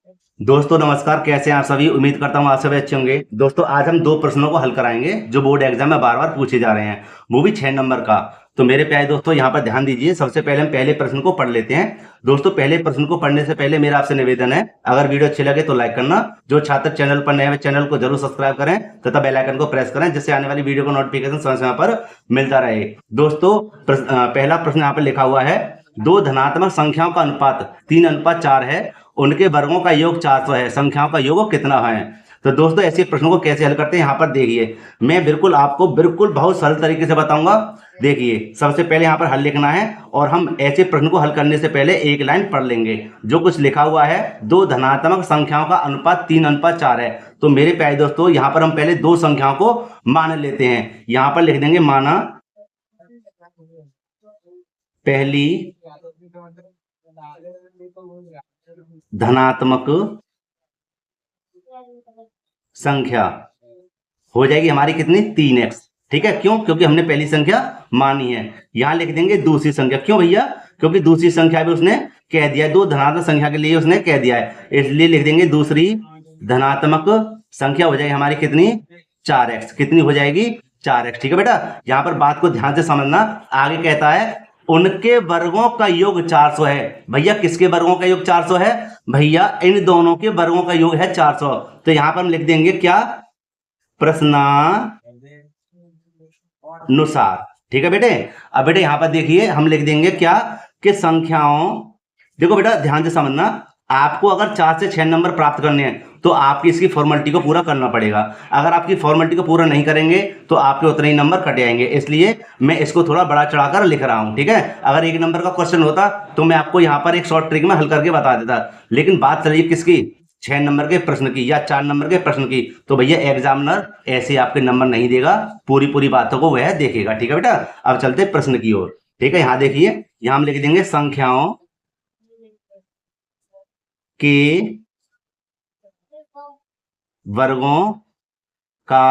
दोस्तों नमस्कार, कैसे हैं आप सभी। उम्मीद करता हूँ आप सभी अच्छे होंगे। दोस्तों आज हम दो प्रश्नों को हल कराएंगे जो बोर्ड एग्जाम में बार बार पूछे जा रहे हैं, वो भी 6 नंबर का। तो मेरे प्यारे दोस्तों यहाँ पर ध्यान दीजिए। सबसे पहले हम पहले प्रश्न को पढ़ लेते हैं। दोस्तों पहले प्रश्न को पढ़ने से पहले मेरा आपसे निवेदन है, अगर वीडियो अच्छी लगे तो लाइक करना। जो छात्र चैनल पर नए हैं चैनल को जरूर सब्सक्राइब करें तथा बेल आइकन को प्रेस करें, जिससे आने वाली वीडियो को नोटिफिकेशन समय समय पर मिलता रहे। दोस्तों पहला प्रश्न यहाँ पर लिखा हुआ है, दो धनात्मक संख्याओं का अनुपात 3:4 है, उनके वर्गों का योग 400 है, संख्याओं का योग कितना है। तो दोस्तों ऐसे प्रश्नों को कैसे हल करते हैं यहाँ पर देखिए। मैं बिल्कुल आपको बहुत सरल तरीके से बताऊंगा। देखिए सबसे पहले यहाँ पर हल लिखना है और हम ऐसे प्रश्न को हल करने से पहले एक लाइन पढ़ लेंगे। जो कुछ लिखा हुआ है, दो धनात्मक संख्याओं का अनुपात 3:4 है। तो मेरे प्यारे दोस्तों यहाँ पर हम पहले दो संख्याओं को मान लेते हैं। यहाँ पर लिख देंगे माना पहली धनात्मक संख्या हो जाएगी हमारी कितनी, 3x। ठीक है, क्यों? क्योंकि हमने पहली संख्या मानी है। यहां लिख देंगे दूसरी संख्या। क्यों भैया? क्योंकि दूसरी संख्या भी उसने कह दिया है, दो धनात्मक संख्या के लिए उसने कह दिया है, इसलिए लिख देंगे दूसरी धनात्मक संख्या हो जाएगी हमारी कितनी, 4x। कितनी हो जाएगी, 4x। ठीक है बेटा, यहाँ पर बात को ध्यान से समझना। आगे कहता है उनके वर्गों का योग 400 है। भैया किसके वर्गों का योग 400 है? भैया इन दोनों के वर्गों का योग है 400। तो यहां पर हम लिख देंगे क्या, प्रश्नानुसार। ठीक है बेटे। अब बेटे यहां पर देखिए हम लिख देंगे क्या, कि संख्याओं, देखो बेटा ध्यान से समझना, आपको अगर 4 से 6 नंबर प्राप्त करने हैं तो आपकी इसकी फॉर्मेलिटी को पूरा करना पड़ेगा। अगर आपकी फॉर्मेलिटी को पूरा नहीं करेंगे तो आपके उतने ही नंबर कट जाएंगे। इसलिए मैं इसको थोड़ा बड़ा चढ़ाकर लिख रहा हूं। ठीक है, अगर 1 नंबर का क्वेश्चन होता तो मैं आपको यहाँ पर एक शॉर्ट ट्रिक में हल करके बता देता, लेकिन बात चलिए किसकी, 6 नंबर के प्रश्न की या 4 नंबर के प्रश्न की। तो भैया एग्जामिनर ऐसे आपके नंबर नहीं देगा, पूरी पूरी बातों को वह देखेगा। ठीक है बेटा, अब चलते प्रश्न की ओर। ठीक है, यहाँ देखिए, यहाँ हम लिख देंगे संख्याओं के वर्गों का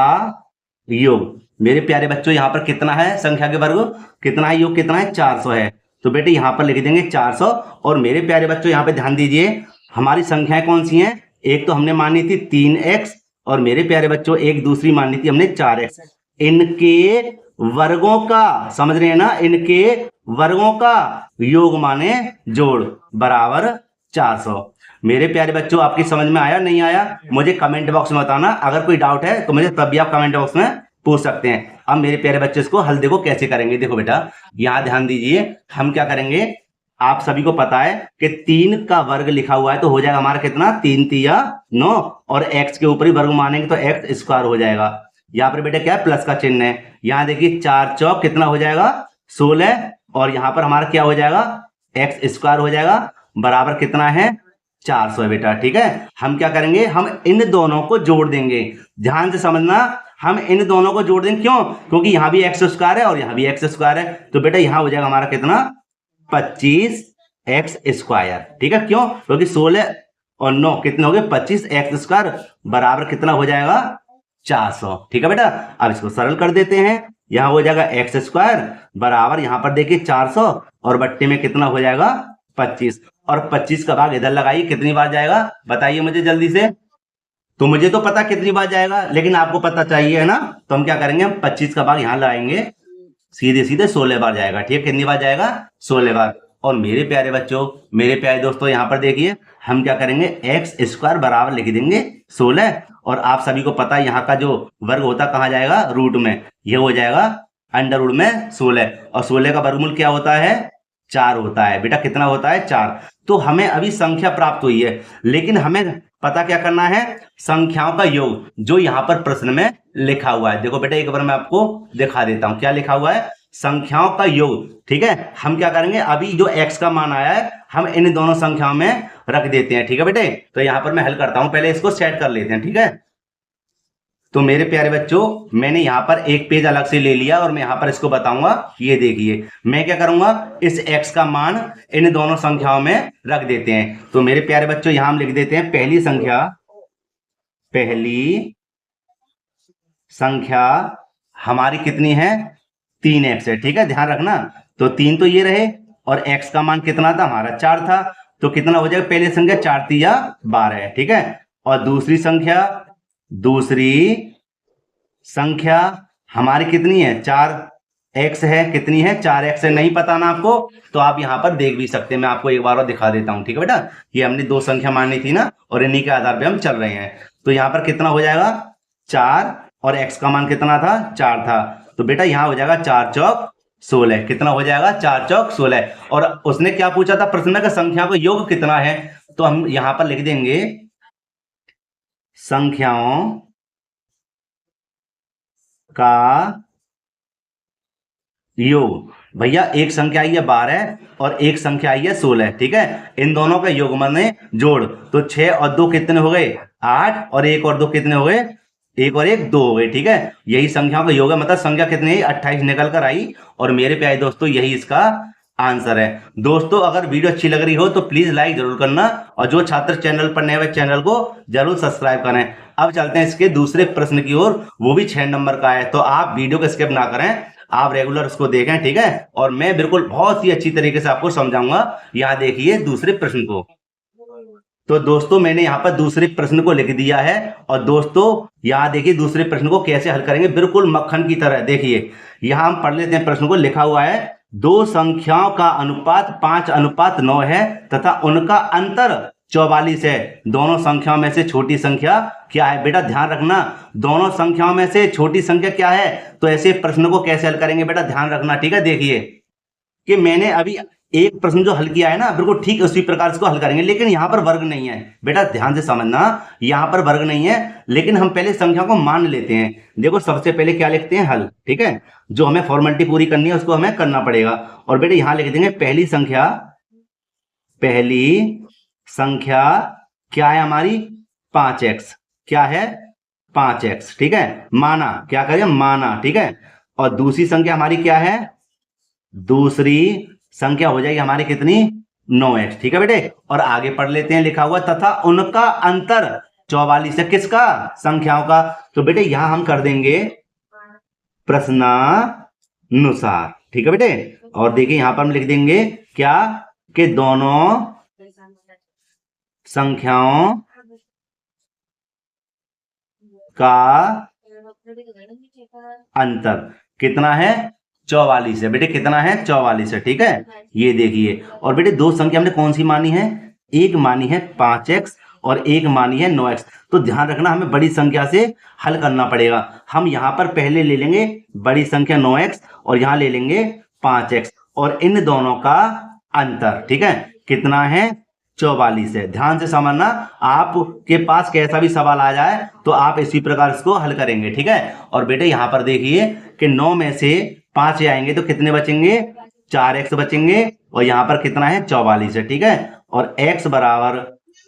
योग। मेरे प्यारे बच्चों यहाँ पर कितना है, संख्या के वर्ग कितना है, योग कितना है, 400 है। तो बेटे यहाँ पर लिख देंगे 400। और मेरे प्यारे बच्चों यहाँ पे ध्यान दीजिए, हमारी संख्याएं कौन सी हैं, एक तो हमने मानी थी 3x, और मेरे प्यारे बच्चों एक दूसरी मानी थी हमने 4x। इनके वर्गों का, समझ रहे हैं ना, इनके वर्गों का योग माने जोड़ बराबर 400। मेरे प्यारे बच्चों आपकी समझ में आया नहीं आया, मुझे कमेंट बॉक्स में बताना। अगर कोई डाउट है तो मुझे तब भी आप कमेंट बॉक्स में पूछ सकते हैं। अब मेरे प्यारे बच्चे इसको हल देखो कैसे करेंगे। देखो बेटा यहां ध्यान दीजिए, हम क्या करेंगे, आप सभी को पता है कि 3 का वर्ग लिखा हुआ है तो हो जाएगा हमारा कितना, 3 तिया 9, और x के ऊपर ही वर्ग मानेंगे तो x स्क्वायर हो जाएगा। यहाँ पर बेटा क्या है, प्लस का चिन्ह है। यहाँ देखिए 4 चौक कितना हो जाएगा, 16, और यहाँ पर हमारा क्या हो जाएगा, x स्क्वायर हो जाएगा, बराबर कितना है, 400 है बेटा। ठीक है, हम क्या करेंगे, हम इन दोनों को जोड़ देंगे। ध्यान से समझना, हम इन दोनों को जोड़ देंगे। क्यों? क्योंकि यहां भी एक्स स्क्वायर है और यहां भी एक्स स्क्वायर है। तो बेटा यहां हो जाएगा हमारा कितना, 25x स्क्वायर। ठीक है, क्यों? क्योंकि 16 और 9 कितने हो गए, 25x स्क्वायर, बराबर कितना हो जाएगा, 400। ठीक है बेटा, अब इसको सरल कर देते हैं। यहां हो जाएगा एक्स स्क्वायर बराबर, यहां पर देखिए 400, और बट्टे में कितना हो जाएगा, 25, और 25 का भाग इधर लगाइए, कितनी बार जाएगा बताइए मुझे जल्दी से। तो मुझे तो पता कितनी बार जाएगा, लेकिन आपको पता चाहिए है ना। तो हम क्या करेंगे, हम 25 का भाग यहां लगाएंगे, सीधे सीधे 16 बार जाएगा। ठीक है, कितनी बार जाएगा, 16 बार। और मेरे प्यारे बच्चों, मेरे प्यारे दोस्तों, यहाँ पर देखिए हम क्या करेंगे, एक्स स्क्वायर बराबर लिख देंगे 16, और आप सभी को पता है यहाँ का जो वर्ग होता कहाँ जाएगा, रूट में। यह हो जाएगा अंडर रूट में 16, और 16 का वर्गमूल क्या होता है, 4 होता है। बेटा कितना होता है, 4। तो हमें अभी संख्या प्राप्त हुई है, लेकिन हमें पता क्या करना है, संख्याओं का योग, जो यहाँ पर प्रश्न में लिखा हुआ है। देखो बेटा एक बार मैं आपको दिखा देता हूं, क्या लिखा हुआ है, संख्याओं का योग। ठीक है, हम क्या करेंगे, अभी जो x का मान आया है हम इन दोनों संख्याओं में रख देते हैं। ठीक है बेटे, तो यहां पर मैं हल करता हूं, पहले इसको सेट कर लेते हैं। ठीक है, तो मेरे प्यारे बच्चों मैंने यहाँ पर एक पेज अलग से ले लिया और मैं यहाँ पर इसको बताऊंगा। ये देखिए मैं क्या करूंगा, इस x का मान इन दोनों संख्याओं में रख देते हैं। तो मेरे प्यारे बच्चों यहाँ हम लिख देते हैं, पहली संख्या हमारी कितनी है, 3x है। ठीक है, ध्यान रखना। तो 3 तो ये रहे, और x का मान कितना था हमारा, 4 था। तो कितना हो जाएगा, पहली संख्या 4 3 12 है, ठीक है। और दूसरी संख्या हमारी कितनी है, 4x है, कितनी है, 4x है, नहीं पता ना आपको, तो आप यहाँ पर देख भी सकते हैं, मैं आपको एक बार और दिखा देता हूँ, ठीक है बेटा। ये हमने दो संख्या माननी थी ना, और इन्हीं के आधार पे हम चल रहे हैं। तो यहाँ पर कितना हो जाएगा, 4, और x का मान कितना था, 4 था, तो बेटा यहाँ हो जाएगा 4 चौक 16। कितना हो जाएगा, 4 चौक 16। और उसने क्या पूछा था प्रश्न में कि संख्या का योग कितना है, तो हम यहाँ पर लिख देंगे संख्याओं का योग। भैया एक संख्या आई है 12 और एक संख्या आई है 16, ठीक है। इन दोनों का योग माने जोड़, तो 6 और 2 कितने हो गए, 8, और 1 और 2 कितने हो गए, 1 और 1 2 हो गए, ठीक है। यही संख्याओं का योग है, मतलब संख्या कितनी, 28 निकल कर आई। और मेरे प्यारे दोस्तों यही इसका आंसर है। दोस्तों अगर वीडियो अच्छी लग रही हो तो प्लीज लाइक जरूर करना, और जो छात्र चैनल पर नए हुए चैनल को जरूर सब्सक्राइब करें। अब चलते हैं इसके दूसरे प्रश्न की ओर, वो भी 6 नंबर का है, तो आप वीडियो को स्किप ना करें, आप रेगुलर उसको देखें, ठीक है। और मैं बिल्कुल बहुत ही अच्छी तरीके से आपको समझाऊंगा। यहाँ देखिए दूसरे प्रश्न को, तो दोस्तों मैंने यहाँ पर दूसरे प्रश्न को लिख दिया है, और दोस्तों यहाँ देखिए दूसरे प्रश्न को कैसे हल करेंगे, बिल्कुल मक्खन की तरह। देखिए यहाँ हम पढ़ लेते हैं प्रश्न को। लिखा हुआ है, दो संख्याओं का अनुपात 5:9 है तथा उनका अंतर 44 है। दोनों संख्याओं में से छोटी संख्या क्या है। बेटा ध्यान रखना, दोनों संख्याओं में से छोटी संख्या क्या है, तो ऐसे प्रश्न को कैसे हल करेंगे बेटा ध्यान रखना, ठीक है। देखिए कि मैंने अभी एक प्रश्न जो हल किया है ना, बिल्कुल ठीक उसी प्रकार से हल करेंगे, लेकिन यहां पर वर्ग नहीं है। बेटा ध्यान से समझना, यहां पर वर्ग नहीं है, लेकिन हम पहले संख्या को मान लेते हैं। देखो सबसे पहले क्या लिखते हैं, हल, ठीक है। जो हमें फॉर्मेलिटी पूरी करनी है उसको हमें करना पड़ेगा। और बेटे यहां लिख देंगे पहली संख्या क्या है हमारी, 5x, क्या है 5x, ठीक है। माना, क्या करें, माना, ठीक है। और दूसरी संख्या हमारी क्या है, दूसरी संख्या हो जाएगी हमारी कितनी, 9x, ठीक है बेटे। और आगे पढ़ लेते हैं, लिखा हुआ तथा उनका अंतर 44 है, किसका, संख्याओं का। तो बेटे यहां हम कर देंगे प्रश्नानुसार, ठीक है बेटे। और देखिए यहां पर हम लिख देंगे क्या, कि दोनों संख्याओं का अंतर कितना है, 44 है बेटे, कितना है, 44 है, ठीक है। ये देखिए, और बेटे दो संख्या हमने कौन सी मानी है, एक मानी है 5x और एक मानी है 9x। तो ध्यान रखना हमें बड़ी संख्या से हल करना पड़ेगा। हम यहां पर पहले ले लेंगे बड़ी संख्या 9x और यहां ले लेंगे 5x, और इन दोनों का अंतर, ठीक है, कितना है, 44 है। ध्यान से समझना, आपके पास कैसा भी सवाल आ जाए तो आप इसी प्रकार इसको हल करेंगे, ठीक है। और बेटे यहां पर देखिए कि 9 में से 5 आएंगे तो कितने बचेंगे, 4x बचेंगे, और यहां पर कितना है, 44 है, ठीक है। और x बराबर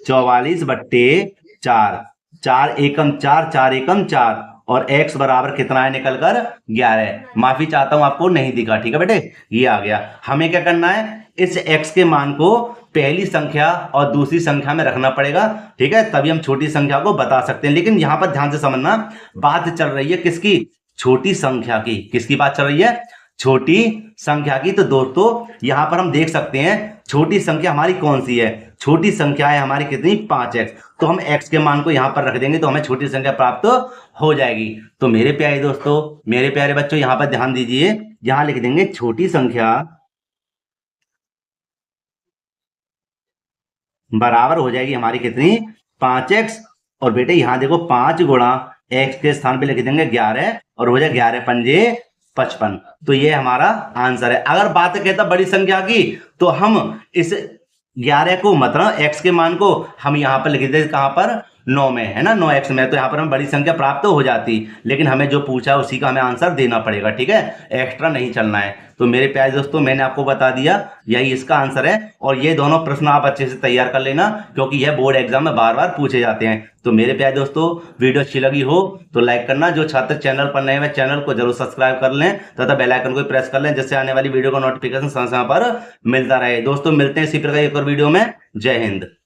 44/4, 4 एकम 4, 4 एकम 4, और x बराबर कितना है, निकलकर 11। माफी चाहता हूं आपको नहीं दिखा, ठीक है बेटे, ये आ गया। हमें क्या करना है, इस x के मान को पहली संख्या और दूसरी संख्या में रखना पड़ेगा, ठीक है, तभी हम छोटी संख्या को बता सकते हैं। लेकिन यहां पर ध्यान से समझना, बात चल रही है किसकी, छोटी संख्या की। किसकी बात चल रही है, छोटी संख्या की। तो दोस्तों यहां पर हम देख सकते हैं छोटी संख्या हमारी कौन सी है, छोटी संख्या है हमारी कितनी, 5x। तो हम x के मान को यहां पर रख देंगे तो हमें छोटी संख्या प्राप्त हो जाएगी। तो मेरे प्यारे दोस्तों, मेरे प्यारे बच्चों, यहां पर ध्यान दीजिए, यहां लिख देंगे छोटी संख्या बराबर हो जाएगी हमारी कितनी, 5x। और बेटे यहां देखो 5 गुणा x के स्थान पे लिख देंगे 11, और हो जाए 11 पंजे 55। तो ये हमारा आंसर है। अगर बात कहता बड़ी संख्या की, तो हम इस 11 को, मतलब x के मान को हम यहाँ पर लिख देते, कहां पर, 9 में, है ना, 9x में। तो यहाँ पर हम बड़ी संख्या प्राप्त हो जाती, लेकिन हमें जो पूछा है उसी का हमें आंसर देना पड़ेगा, ठीक है, एक्स्ट्रा नहीं चलना है। तो मेरे प्यारे दोस्तों मैंने आपको बता दिया, यही इसका आंसर है। और ये दोनों प्रश्न आप अच्छे से तैयार कर लेना, क्योंकि यह बोर्ड एग्जाम में बार बार पूछे जाते हैं। तो मेरे प्यारे दोस्तों वीडियो अच्छी लगी हो तो लाइक करना, जो छात्र चैनल पर नए हुए चैनल को जरूर सब्सक्राइब कर लें तथा बेल आइकन को प्रेस कर लें, जिससे आने वाली वीडियो का नोटिफिकेशन समय समय पर मिलता रहे। दोस्तों मिलते हैं इसी प्रकार एक और वीडियो में। जय हिंद।